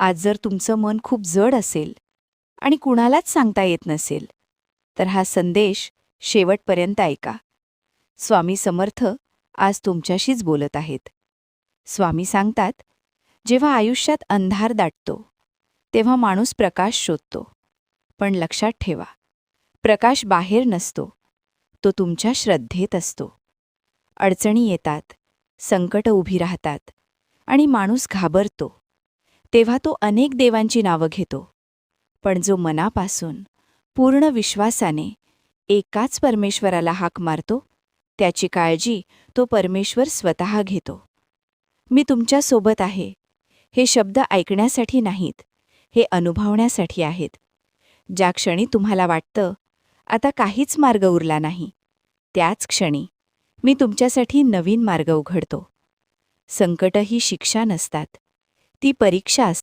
आज जर तुमचं मन खूप जड असेल आणि कुणालाच सांगता येत नसेल, तर हा संदेश शेवटपर्यंत ऐका. स्वामी समर्थ आज तुमच्याशीच बोलत आहेत. स्वामी सांगतात, जेव्हा आयुष्यात अंधार दाटतो, तेव्हा माणूस प्रकाश शोधतो. पण लक्षात ठेवा, प्रकाश बाहेर नसतो, तो तुमच्या श्रद्धेत असतो. अडचणी येतात, संकट उभी राहतात आणि माणूस घाबरतो. तेव्हा तो अनेक देवांची नावं घेतो. पण जो मनापासून, पूर्ण विश्वासाने एकाच परमेश्वराला हाक मारतो, त्याची काळजी तो परमेश्वर स्वतः घेतो. मी तुमच्यासोबत आहे, हे शब्द ऐकण्यासाठी नाहीत, हे अनुभवण्यासाठी आहेत. ज्या क्षणी तुम्हाला वाटतं, आता काहीच मार्ग उरला नाही, त्याच क्षणी मी तुमच्यासाठी नवीन मार्ग उघडतो. संकट ही शिक्षा नसतात, ती परीक्षा असते.